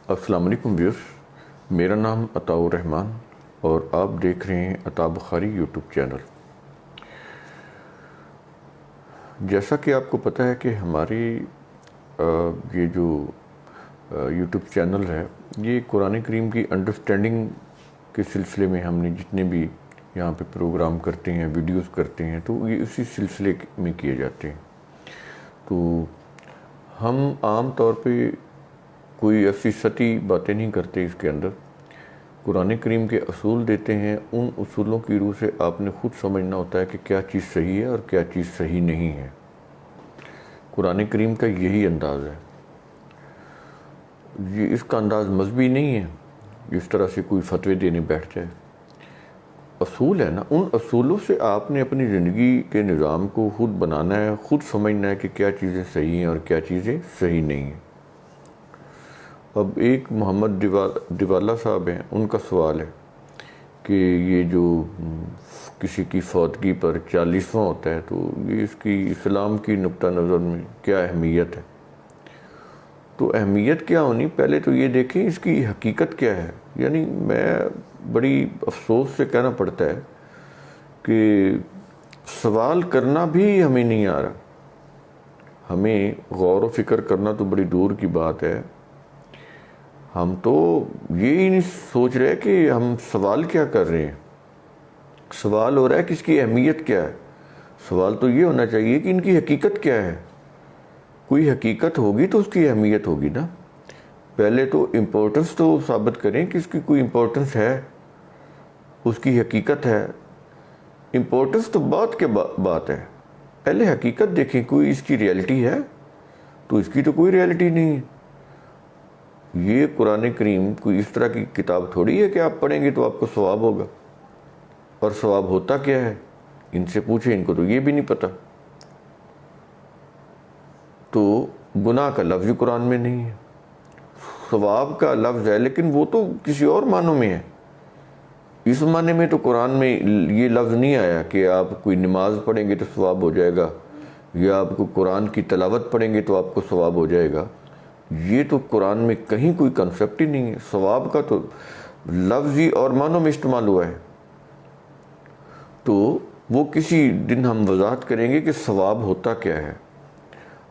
السلام علیکم ویورز، میرا نام عطاء الرحمان اور آپ دیکھ رہے ہیں عطاء بخاری یوٹیوب چینل۔ جیسا کہ آپ کو پتہ ہے کہ ہماری یہ جو یوٹیوب چینل ہے یہ قرآن کریم کی انڈرسٹینڈنگ کے سلسلے میں ہم نے جتنے بھی یہاں پہ پروگرام کرتے ہیں، ویڈیوز کرتے ہیں، تو یہ اسی سلسلے میں کیے جاتے ہیں۔ تو ہم عام طور پہ کوئی ایسی سطحی باتیں نہیں کرتے، اس کے اندر قرآن کریم کے اصول دیتے ہیں۔ ان اصولوں کی روح سے آپ نے خود سمجھنا ہوتا ہے کہ کیا چیز صحیح ہے اور کیا چیز صحیح نہیں ہے۔ قرآن کریم کا یہی انداز ہے، یہ اس کا انداز مذہبی نہیں ہے اس طرح سے کوئی فتوے دینے بیٹھ جائے۔ اصول ہے نا، ان اصولوں سے آپ نے اپنی زندگی کے نظام کو خود بنانا ہے، خود سمجھنا ہے کہ کیا چیزیں صحیح ہیں اور کیا چیزیں صحیح نہیں ہیں۔ اب ایک محمد دیوالا صاحب ہیں، ان کا سوال ہے کہ یہ جو کسی کی فوتگی پر 40واں ہوتا ہے تو یہ اس کی اسلام کی نقطہ نظر میں کیا اہمیت ہے؟ تو اہمیت کیا ہونی، پہلے تو یہ دیکھیں اس کی حقیقت کیا ہے۔ یعنی میں بڑی افسوس سے کہنا پڑتا ہے کہ سوال کرنا بھی ہمیں نہیں آ رہا، ہمیں غور و فکر کرنا تو بڑی دور کی بات ہے۔ ہم تو یہی نہیں سوچ رہے کہ ہم سوال کیا کر رہے ہیں۔ سوال ہو رہا ہے کہ اس کی اہمیت کیا ہے۔ سوال تو یہ ہونا چاہیے کہ ان کی حقیقت کیا ہے۔ کوئی حقیقت ہوگی تو اس کی اہمیت ہوگی نا۔ پہلے تو امپورٹنس تو ثابت کریں کہ اس کی کوئی امپورٹنس ہے، اس کی حقیقت ہے۔ امپورٹنس تو بعد کے بات ہے، پہلے حقیقت دیکھیں، کوئی اس کی ریئلٹی ہے؟ تو اس کی تو کوئی ریئلٹی نہیں ہے۔ یہ قرآن کریم کوئی اس طرح کی کتاب تھوڑی ہے کہ آپ پڑھیں گے تو آپ کو ثواب ہوگا۔ اور ثواب ہوتا کیا ہے ان سے پوچھیں، ان کو تو یہ بھی نہیں پتہ۔ تو گناہ کا لفظ قرآن میں نہیں ہے، ثواب کا لفظ ہے لیکن وہ تو کسی اور معنوں میں ہے۔ اس معنی میں تو قرآن میں یہ لفظ نہیں آیا کہ آپ کوئی نماز پڑھیں گے تو ثواب ہو جائے گا، یا آپ کو قرآن کی تلاوت پڑھیں گے تو آپ کو ثواب ہو جائے گا۔ یہ تو قرآن میں کہیں کوئی کنسیپٹ ہی نہیں ہے۔ ثواب کا تو لفظ ہی اور معنوں میں استعمال ہوا ہے۔ تو وہ کسی دن ہم وضاحت کریں گے کہ ثواب ہوتا کیا ہے۔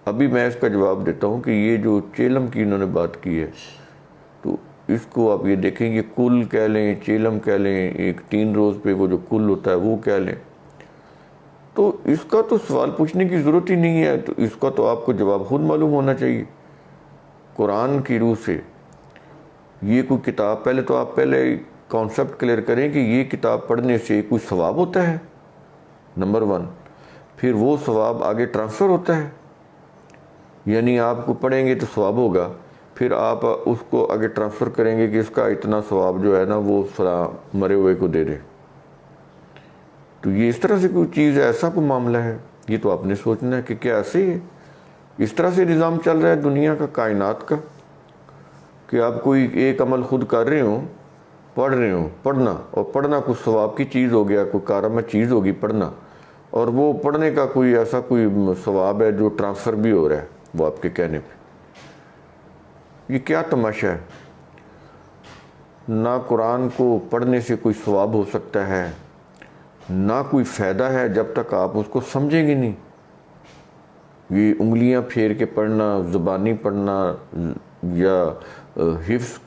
ابھی میں اس کا جواب دیتا ہوں کہ یہ جو چیلم کی انہوں نے بات کی ہے، تو اس کو آپ یہ دیکھیں، یہ کل کہہ لیں، چیلم کہہ لیں، ایک 3 روز پہ وہ جو کل ہوتا ہے وہ کہہ لیں، تو اس کا تو سوال پوچھنے کی ضرورت ہی نہیں ہے۔ تو اس کا تو آپ کو جواب خود معلوم ہونا چاہیے قرآن کی روح سے۔ یہ کوئی کتاب، پہلے تو آپ کانسیپٹ کلیئر کریں کہ یہ کتاب پڑھنے سے کوئی ثواب ہوتا ہے، نمبر 1۔ پھر وہ ثواب آگے ٹرانسفر ہوتا ہے، یعنی آپ کو پڑھیں گے تو ثواب ہوگا، پھر آپ اس کو آگے ٹرانسفر کریں گے کہ اس کا اتنا ثواب جو ہے نا وہ فلاں مرے ہوئے کو دے دیں۔ تو یہ اس طرح سے کوئی چیز ہے، ایسا کوئی معاملہ ہے؟ یہ تو آپ نے سوچنا ہے کہ کیا ایسے ہی ہے، اس طرح سے نظام چل رہا ہے دنیا کا، کائنات کا، کہ آپ کوئی ایک عمل خود کر رہے ہوں، پڑھ رہے ہوں، پڑھنا، اور پڑھنا کچھ ثواب کی چیز ہو گیا، کوئی کارآمد چیز ہوگی پڑھنا، اور وہ پڑھنے کا کوئی ایسا کوئی ثواب ہے جو ٹرانسفر بھی ہو رہا ہے وہ آپ کے کہنے پہ۔ یہ کیا تماشا ہے؟ نہ قرآن کو پڑھنے سے کوئی ثواب ہو سکتا ہے، نہ کوئی فائدہ ہے جب تک آپ اس کو سمجھیں گے نہیں۔ یہ انگلیاں پھیر کے پڑھنا، زبانی پڑھنا، یا حفظ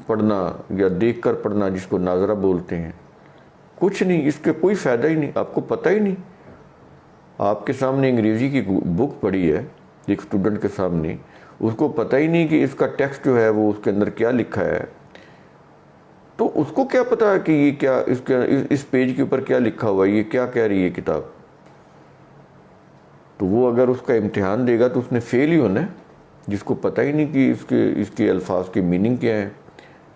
پڑھنا، یا دیکھ کر پڑھنا جس کو ناظرہ بولتے ہیں، کچھ نہیں، اس کے کوئی فائدہ ہی نہیں، آپ کو پتہ ہی نہیں۔ آپ کے سامنے انگریزی کی بک پڑھی ہے ایک اسٹوڈنٹ کے سامنے، اس کو پتہ ہی نہیں کہ اس کا ٹیکسٹ جو ہے وہ اس کے اندر کیا لکھا ہے، تو اس کو کیا پتا ہے کہ یہ کیا اس پیج کے اوپر کیا لکھا ہوا ہے، یہ کیا کہہ رہی ہے کتاب؟ تو وہ اگر اس کا امتحان دے گا تو اس نے فیل ہی ہونا ہے، جس کو پتہ ہی نہیں کہ اس کے الفاظ کی میننگ کیا ہے،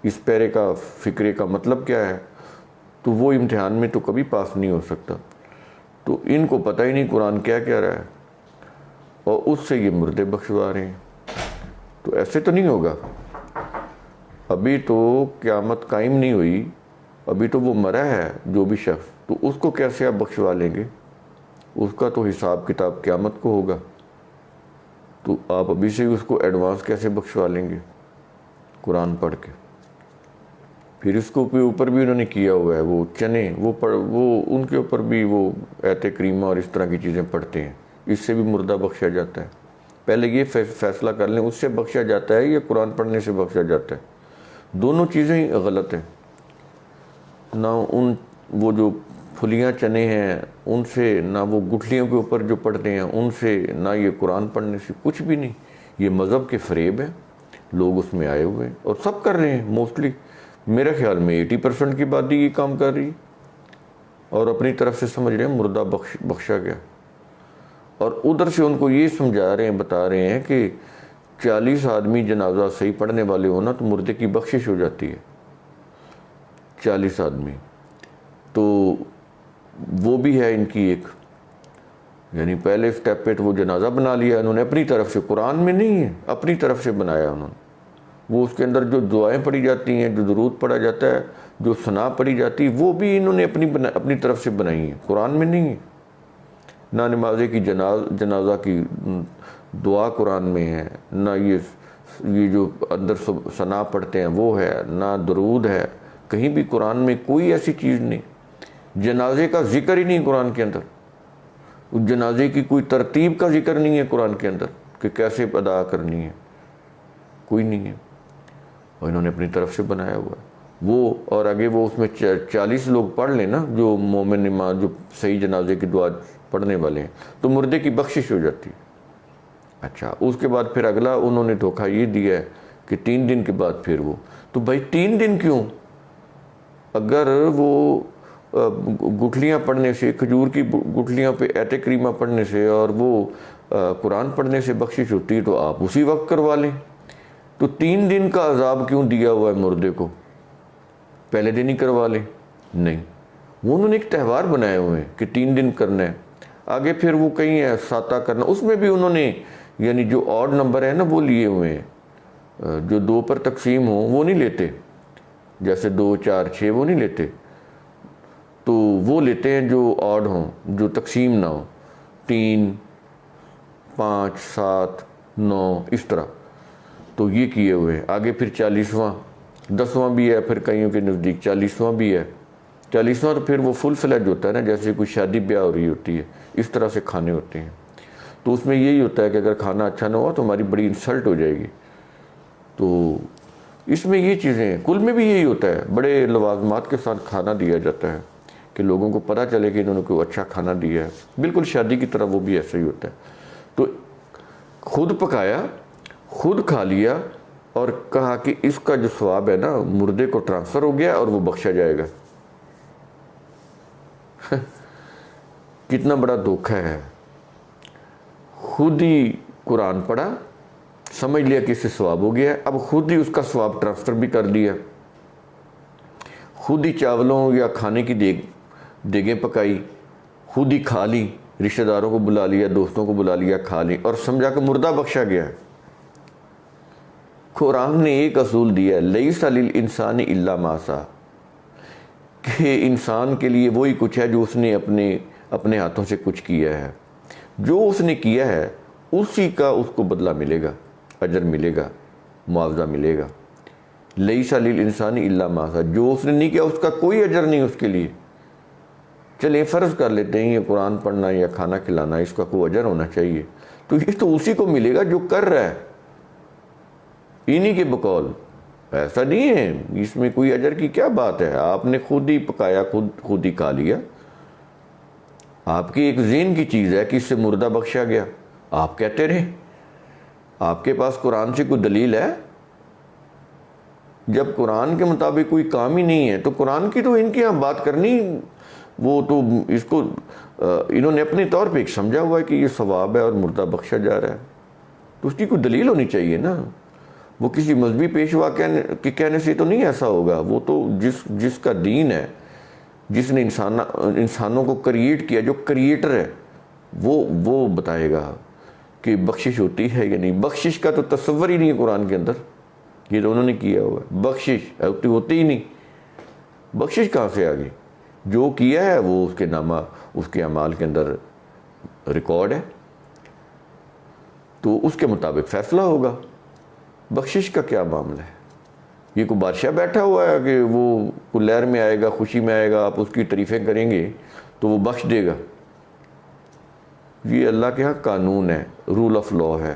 اس پیرے کا فکرے کا مطلب کیا ہے، تو وہ امتحان میں تو کبھی پاس نہیں ہو سکتا۔ تو ان کو پتہ ہی نہیں قرآن کیا کہہ رہا ہے، اور اس سے یہ مردے بخشوا رہے ہیں۔ تو ایسے تو نہیں ہوگا، ابھی تو قیامت قائم نہیں ہوئی، ابھی تو وہ مرا ہے جو بھی شخص، تو اس کو کیسے آپ بخشوا لیں گے؟ اس کا تو حساب کتاب قیامت کو ہوگا، تو آپ ابھی سے اس کو ایڈوانس کیسے بخشوا لیں گے؟ قرآن پڑھ کے. پھر اس کو اوپر بھی انہوں نے کیا ہوا ہے, وہ چنے وہ ان کے اوپر بھی وہ آیت کریمہ اور اس طرح کی چیزیں پڑھتے ہیں. اس سے بھی مردہ بخشا جاتا ہے. پہلے یہ فیصلہ کر لیں اس سے بخشا جاتا ہے یا قرآن پڑھنے سے بخشا جاتا ہے. دونوں چیزیں ہی غلط ہیں. نہ وہ جو پھلیاں چنے ہیں ان سے, نہ وہ گٹھلیوں کے اوپر جو پڑھتے ہیں ان سے, نہ یہ قرآن پڑھنے سے, کچھ بھی نہیں. یہ مذہب کے فریب ہیں, لوگ اس میں آئے ہوئے ہیں اور سب کر رہے ہیں. موسٹلی میرے خیال میں 80% کی بات یہ کام کر رہی اور اپنی طرف سے سمجھ رہے ہیں مردہ بخشا گیا. اور ادھر سے ان کو یہ سمجھا رہے ہیں, بتا رہے ہیں کہ 40 آدمی جنازہ صحیح پڑھنے والے ہونا تو مردے کی بخشش ہو جاتی ہے. 40 آدمی تو وہ بھی ہے ان کی ایک, یعنی پہلے سٹیپ پہ تو وہ جنازہ بنا لیا انہوں نے اپنی طرف سے, قرآن میں نہیں ہے, اپنی طرف سے بنایا انہوں نے. وہ اس کے اندر جو دعائیں پڑھی جاتی ہیں, جو درود پڑھا جاتا ہے, جو ثنا پڑھی جاتی ہے, وہ بھی انہوں نے اپنی طرف سے بنائی ہیں, قرآن میں نہیں ہے. نہ نمازے کی جنازہ کی دعا قرآن میں ہے, نہ یہ جو اندر ثنا پڑھتے ہیں وہ ہے, نہ درود ہے. کہیں بھی قرآن میں کوئی ایسی چیز نہیں. جنازے کا ذکر ہی نہیں قرآن کے اندر. جنازے کی کوئی ترتیب کا ذکر نہیں ہے قرآن کے اندر کہ کیسے ادا کرنی ہے, کوئی نہیں ہے. اور انہوں نے اپنی طرف سے بنایا ہوا ہے وہ. اور آگے وہ اس میں 40 لوگ پڑھ لیں نا, جو مومن جو صحیح جنازے کی دعا پڑھنے والے ہیں, تو مردے کی بخشش ہو جاتی ہے. اچھا, اس کے بعد پھر اگلا انہوں نے دھوکہ یہ دیا ہے کہ 3 دن کے بعد پھر وہ. تو بھائی 3 دن کیوں؟ اگر وہ گٹھلیاں پڑھنے سے, کھجور کی گٹھلیاں پہ آیت کریمہ پڑھنے سے اور وہ قرآن پڑھنے سے بخشش ہوتی ہے تو آپ اسی وقت کروا لیں. تو 3 دن کا عذاب کیوں دیا ہوا ہے مردے کو؟ پہلے دن ہی کروا لیں. نہیں, وہ انہوں نے ایک تہوار بنائے ہوئے ہیں کہ 3 دن کرنا ہے. آگے پھر وہ کہیں ہے ساتہ کرنا, اس میں بھی انہوں نے یعنی جو آڈ نمبر ہے نا وہ لیے ہوئے ہیں, جو 2 پر تقسیم ہوں وہ نہیں لیتے, جیسے 2 4 6 وہ نہیں لیتے. تو وہ لیتے ہیں جو آڈ ہوں, جو تقسیم نہ ہو, 3 5 7 9 اس طرح. تو یہ کیے ہوئے ہیں. آگے پھر 40واں 10واں بھی ہے, پھر کئیوں کے نزدیک 40واں بھی ہے. 40واں تو پھر وہ فل فلیج ہوتا ہے نا, جیسے کوئی شادی بیاہ ہو رہی ہوتی ہے اس طرح سے کھانے ہوتے ہیں. تو اس میں یہی ہوتا ہے کہ اگر کھانا اچھا نہ ہوا تو ہماری بڑی انسلٹ ہو جائے گی. تو اس میں یہ چیزیں ہیں. کل میں بھی یہی ہوتا ہے, بڑے لوازمات کے ساتھ کھانا دیا جاتا ہے کہ لوگوں کو پتہ چلے کہ انہوں نے کوئی اچھا کھانا دیا ہے. بالکل شادی کی طرح وہ بھی ایسا ہی ہوتا ہے. تو خود پکایا, خود کھا لیا اور کہا کہ اس کا جو ثواب ہے نا مردے کو ٹرانسفر ہو گیا اور وہ بخشا جائے گا. کتنا بڑا دھوکہ ہے. خود ہی قرآن پڑھا, سمجھ لیا کہ اس سے ثواب ہو گیا, اب خود ہی اس کا ثواب ٹرانسفر بھی کر دیا. خود ہی چاولوں یا کھانے کی دیگیں پکائی, خود ہی کھا لی, رشتہ داروں کو بلا لیا, دوستوں کو بلا لیا, کھا لی اور سمجھا کہ مردہ بخشا گیا ہے. قرآن نے ایک اصول دیا ہے, لیس للانسان الا ما سعی, کہ انسان کے لیے وہی کچھ ہے جو اس نے اپنے ہاتھوں سے کچھ کیا ہے. جو اس نے کیا ہے اسی کا اس کو بدلہ ملے گا, اجر ملے گا, معاوضہ ملے گا. لیس للانسان الا ما سعی, جو اس نے نہیں کیا اس کا کوئی اجر نہیں اس کے لیے. چلیں فرض کر لیتے ہیں یہ قرآن پڑھنا یا کھانا کھلانا اس کا کوئی اجر ہونا چاہیے, تو یہ تو اسی کو ملے گا جو کر رہا ہے, انہی کے بقول. ایسا نہیں ہے, اس میں کوئی اجر کی کیا بات ہے. آپ نے خود ہی پکایا, خود ہی کھا لیا. آپ کی ایک ذہن کی چیز ہے کہ اس سے مردہ بخشا گیا, آپ کہتے رہے. آپ کے پاس قرآن سے کوئی دلیل ہے؟ جب قرآن کے مطابق کوئی کام ہی نہیں ہے تو قرآن کی تو ان کے یہاں بات کرنی, وہ تو اس کو انہوں نے اپنے طور پہ ایک سمجھا ہوا ہے کہ یہ ثواب ہے اور مردہ بخشا جا رہا ہے. تو اس کی کوئی دلیل ہونی چاہیے نا. وہ کسی مذہبی پیشوا کے کہنے سے تو نہیں ایسا ہوگا. وہ تو جس کا دین ہے, جس نے انسانوں کو کریٹ کیا, جو کریٹر ہے وہ بتائے گا کہ بخشش ہوتی ہے یا نہیں. بخشش کا تو تصور ہی نہیں ہے قرآن کے اندر. یہ تو انہوں نے کیا ہوا ہے. بخشش ہوتی ہی نہیں. بخشش کہاں سے آ گئی؟ جو کیا ہے وہ اس کے نامہ, اس کے اعمال کے اندر ریکارڈ ہے, تو اس کے مطابق فیصلہ ہوگا. بخشش کا کیا معاملہ ہے؟ یہ کوئی بادشاہ بیٹھا ہوا ہے کہ وہ کوئی لہر میں آئے گا، خوشی میں آئے گا، آپ اس کی تعریفیں کریں گے تو وہ بخش دے گا؟ یہ اللہ کے ہاں قانون ہے، رول آف لا ہے،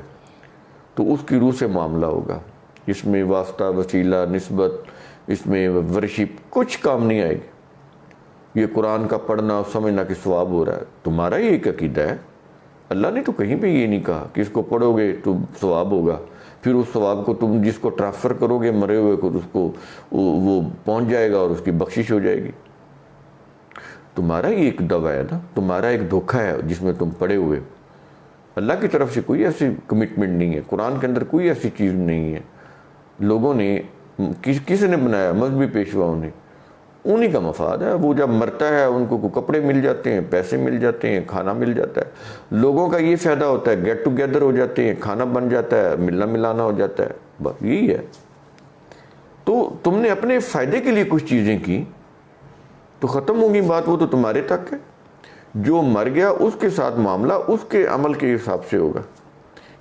تو اس کی روح سے معاملہ ہوگا۔ اس میں واسطہ، وسیلہ، نسبت، اس میں ورشپ کچھ کام نہیں آئے گی۔ یہ قرآن کا پڑھنا اور سمجھنا کہ ثواب ہو رہا ہے، تمہارا ہی ایک عقیدہ ہے۔ اللہ نے تو کہیں پہ یہ نہیں کہا کہ اس کو پڑھو گے تو ثواب ہوگا، پھر اس ثواب کو تم جس کو ٹرانسفر کرو گے مرے ہوئے کو، اس کو وہ پہنچ جائے گا اور اس کی بخشش ہو جائے گی۔ تمہارا ہی ایک دعویٰ ہے نا، تمہارا ایک دھوکہ ہے جس میں تم پڑے ہوئے۔ اللہ کی طرف سے کوئی ایسی کمٹمنٹ نہیں ہے، قرآن کے اندر کوئی ایسی چیز نہیں ہے۔ لوگوں نے کس نے بنایا؟ مذہبی پیشواؤں نے، انہی کا مفاد ہے۔ وہ جب مرتا ہے ان کو کپڑے مل جاتے ہیں، پیسے مل جاتے ہیں، کھانا مل جاتا ہے۔ لوگوں کا یہ فائدہ ہوتا ہے، گیٹ ٹوگیدر ہو جاتے ہیں، کھانا بن جاتا ہے، ملنا ملانا ہو جاتا ہے، بس یہی ہے۔ تو تم نے اپنے فائدے کے لیے کچھ چیزیں کی تو ختم ہوگی بات، وہ تو تمہارے تک ہے۔ جو مر گیا اس کے ساتھ معاملہ اس کے عمل کے حساب سے ہوگا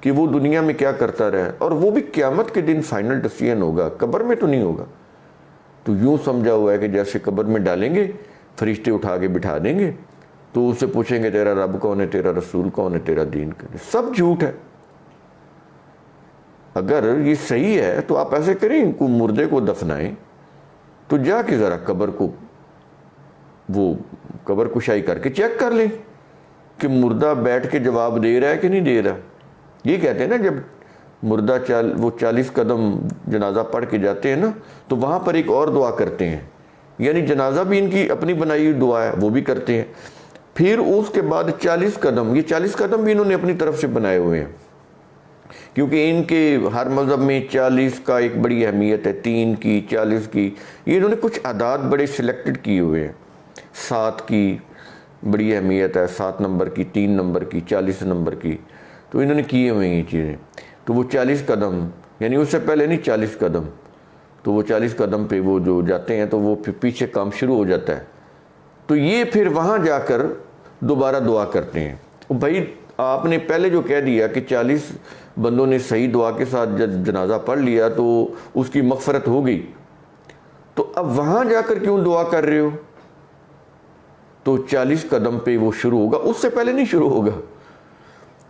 کہ وہ دنیا میں کیا کرتا رہا، اور وہ بھی قیامت کے دن فائنل ڈیسیژن ہوگا، قبر میں تو نہیں ہوگا۔ تو یوں سمجھا ہوا ہے کہ جیسے قبر میں ڈالیں گے، فرشتے اٹھا کے بٹھا دیں گے تو اس سے پوچھیں گے تیرا رب کون ہے، تیرا رسول کون ہے، تیرا دین کون ہے۔ سب جھوٹ ہے۔ اگر یہ صحیح ہے تو آپ ایسے کریں، کو مردے کو دفنائیں تو جا کے ذرا قبر کو وہ قبر کشائی کر کے چیک کر لیں کہ مردہ بیٹھ کے جواب دے رہا ہے کہ نہیں دے رہا۔ یہ کہتے ہیں نا جب مردہ وہ 40 قدم جنازہ پڑھ کے جاتے ہیں نا تو وہاں پر ایک اور دعا کرتے ہیں، یعنی جنازہ بھی ان کی اپنی بنائی ہوئی دعا ہے، وہ بھی کرتے ہیں۔ پھر اس کے بعد 40 قدم، یہ 40 قدم بھی انہوں نے اپنی طرف سے بنائے ہوئے ہیں، کیونکہ ان کے ہر مذہب میں 40 کا ایک بڑی اہمیت ہے، 3 کی، 40 کی، یہ انہوں نے کچھ اعداد بڑے سلیکٹڈ کیے ہوئے ہیں۔ 7 کی بڑی اہمیت ہے، 7 نمبر کی، 3 نمبر کی، 40 نمبر کی، تو انہوں نے کیے ہوئے ہیں یہ چیزیں۔ تو وہ 40 قدم، یعنی اس سے پہلے نہیں 40 قدم، تو وہ 40 قدم پہ وہ جو جاتے ہیں تو وہ پھر پیچھے کام شروع ہو جاتا ہے، تو یہ پھر وہاں جا کر دوبارہ دعا کرتے ہیں۔ بھائی آپ نے پہلے جو کہہ دیا کہ 40 بندوں نے صحیح دعا کے ساتھ جنازہ پڑھ لیا تو اس کی مغفرت ہو گئی، تو اب وہاں جا کر کیوں دعا کر رہے ہو؟ تو 40 قدم پہ وہ شروع ہوگا، اس سے پہلے نہیں شروع ہوگا۔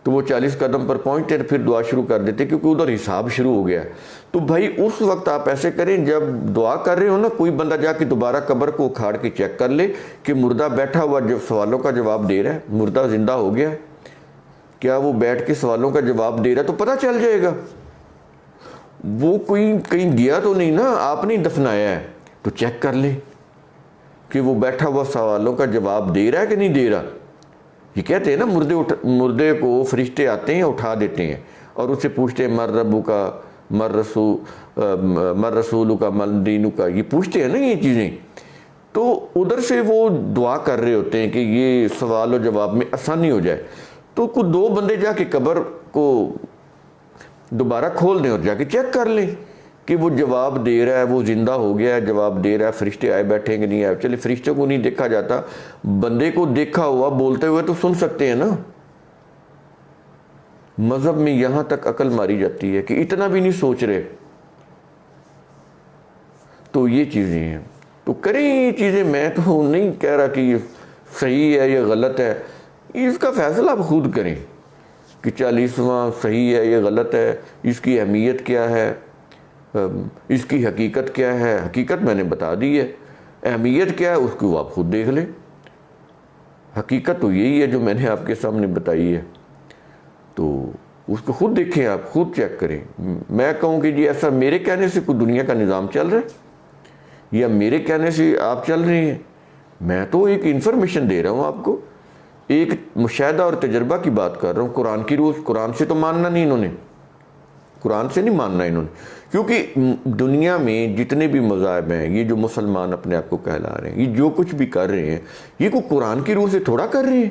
تو وہ 40 قدم پر پہنچتے ہیں پھر دعا شروع کر دیتے کیونکہ ادھر حساب شروع ہو گیا۔ تو بھائی اس وقت آپ ایسے کریں، جب دعا کر رہے ہو نا، کوئی بندہ جا کے دوبارہ قبر کو اکھاڑ کے چیک کر لے کہ مردہ بیٹھا ہوا جب سوالوں کا جواب دے رہا ہے، مردہ زندہ ہو گیا ہے، کیا وہ بیٹھ کے سوالوں کا جواب دے رہا ہے، تو پتہ چل جائے گا۔ وہ کوئی کہیں گیا تو نہیں نا، آپ نے دفنایا ہے، تو چیک کر لے کہ وہ بیٹھا ہوا سوالوں کا جواب دے رہا ہے کہ نہیں دے رہا۔ یہ کہتے ہیں نا مردے کو فرشتے آتے ہیں اٹھا دیتے ہیں اور اس سے پوچھتے ہیں مر ربو کا، مر رسولو کا، مر دینو کا، یہ پوچھتے ہیں نا یہ چیزیں۔ تو ادھر سے وہ دعا کر رہے ہوتے ہیں کہ یہ سوال و جواب میں آسانی ہو جائے، تو کوئی 2 بندے جا کے قبر کو دوبارہ کھول دیں اور جا کے چیک کر لیں کہ وہ جواب دے رہا ہے، وہ زندہ ہو گیا ہے، جواب دے رہا ہے، فرشتے آئے بیٹھیں کہ نہیں آئے۔ چلے فرشتوں کو نہیں دیکھا جاتا، بندے کو دیکھا ہوا بولتے ہوئے تو سن سکتے ہیں نا۔ مذہب میں یہاں تک عقل ماری جاتی ہے کہ اتنا بھی نہیں سوچ رہے۔ تو یہ چیزیں ہیں، تو کریں یہ چیزیں۔ میں تو نہیں کہہ رہا کہ یہ صحیح ہے یا غلط ہے، اس کا فیصلہ آپ خود کریں کہ 40واں صحیح ہے یا غلط ہے، اس کی اہمیت کیا ہے، اس کی حقیقت کیا ہے۔ حقیقت میں نے بتا دی ہے، اہمیت کیا ہے اس کو آپ خود دیکھ لیں۔ حقیقت تو یہی ہے جو میں نے آپ کے سامنے بتائی ہے، تو اس کو خود دیکھیں، آپ خود چیک کریں۔ میں کہوں کہ جی ایسا میرے کہنے سے کوئی دنیا کا نظام چل رہا ہے یا میرے کہنے سے آپ چل رہے ہیں، میں تو ایک انفارمیشن دے رہا ہوں آپ کو، ایک مشاہدہ اور تجربہ کی بات کر رہا ہوں۔ قرآن کی روح، قرآن سے تو ماننا نہیں انہوں نے، قرآن سے نہیں ماننا انہوں نے، کیونکہ دنیا میں جتنے بھی مذاہب ہیں، یہ جو مسلمان اپنے آپ کو کہلا رہے ہیں، یہ جو کچھ بھی کر رہے ہیں، یہ کوئی قرآن کی روح سے تھوڑا کر رہے ہیں۔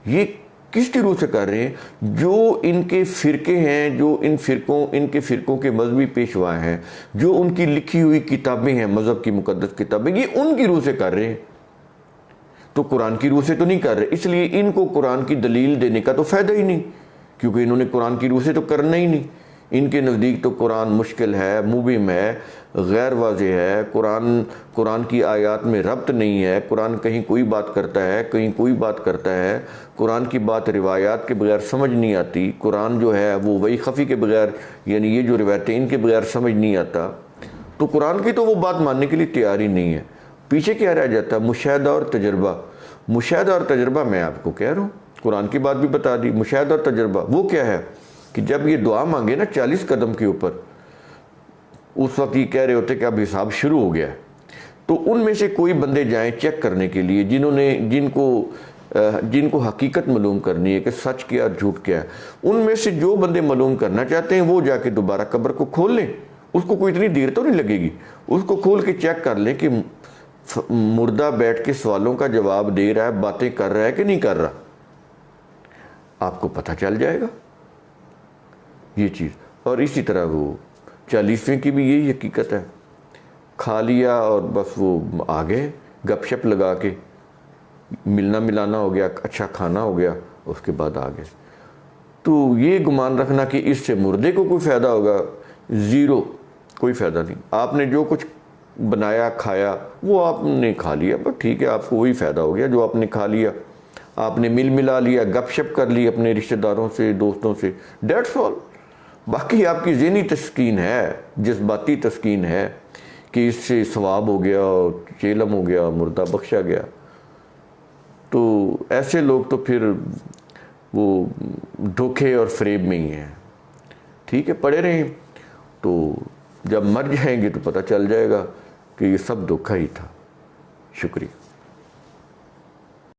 یہ کس کی روح سے کر رہے ہیں؟ جو ان کے فرقے ہیں، جو ان کے فرقوں کے مذہبی پیشوا ہیں، جو ان کی لکھی ہوئی کتابیں ہیں، مذہب کی مقدس کتابیں، یہ ان کی روح سے کر رہے ہیں، تو قرآن کی روح سے تو نہیں کر رہے۔ اس لیے ان کو قرآن کی دلیل دینے کا تو فائدہ ہی نہیں، کیونکہ انہوں نے قرآن کی روح سے تو کرنا ہی نہیں۔ ان کے نزدیک تو قرآن مشکل ہے، مبہم ہے، غیر واضح ہے، قرآن کی آیات میں ربط نہیں ہے، قرآن کہیں کوئی بات کرتا ہے، کہیں کوئی بات کرتا ہے، قرآن کی بات روایات کے بغیر سمجھ نہیں آتی، قرآن جو ہے وہ وہی خفی کے بغیر، یعنی یہ جو روایتیں ان کے بغیر سمجھ نہیں آتا، تو قرآن کی تو وہ بات ماننے کے لیے تیار ہی نہیں ہے۔ پیچھے کیا رہ جاتا ہے؟ مشاہدہ اور تجربہ۔ مشاہدہ اور تجربہ میں آپ کو کہہ رہا ہوں، قرآن کی بات بھی بتا دی۔ مشاہدہ اور تجربہ وہ کیا ہے کہ جب یہ دعا مانگے نا 40 قدم کے اوپر، اس وقت یہ کہہ رہے ہوتے کہ اب حساب شروع ہو گیا ہے، تو ان میں سے کوئی بندے جائیں چیک کرنے کے لیے جن کو حقیقت معلوم کرنی ہے کہ سچ کیا اور جھوٹ کیا ہے، ان میں سے جو بندے معلوم کرنا چاہتے ہیں وہ جا کے دوبارہ قبر کو کھول لیں، اس کو کوئی اتنی دیر تو نہیں لگے گی، اس کو کھول کے چیک کر لیں کہ مردہ بیٹھ کے سوالوں کا جواب دے رہا ہے، باتیں کر رہا ہے کہ نہیں کر رہا، آپ کو پتہ چل جائے گا یہ چیز۔ اور اسی طرح وہ 40ویں کی بھی یہی حقیقت ہے، کھا لیا اور بس وہ آگے گپ شپ لگا کے ملنا ملانا ہو گیا، اچھا کھانا ہو گیا، اس کے بعد آگے۔ تو یہ گمان رکھنا کہ اس سے مردے کو کوئی فائدہ ہوگا، زیرو، کوئی فائدہ نہیں۔ آپ نے جو کچھ بنایا کھایا وہ آپ نے کھا لیا، بس ٹھیک ہے، آپ کو وہی فائدہ ہو گیا جو آپ نے کھا لیا، آپ نے مل ملا لیا، گپ شپ کر لی اپنے رشتہ داروں سے، دوستوں سے، دیٹس آل۔ باقی آپ کی ذہنی تسکین ہے، جذباتی تسکین ہے کہ اس سے ثواب ہو گیا اور چیلم ہو گیا، مردہ بخشا گیا، تو ایسے لوگ تو پھر وہ دھوکے اور فریب میں ہی ہیں۔ ٹھیک ہے، پڑے رہیں، تو جب مر جائیں گے تو پتہ چل جائے گا کہ یہ سب دھوکہ ہی تھا۔ شکریہ۔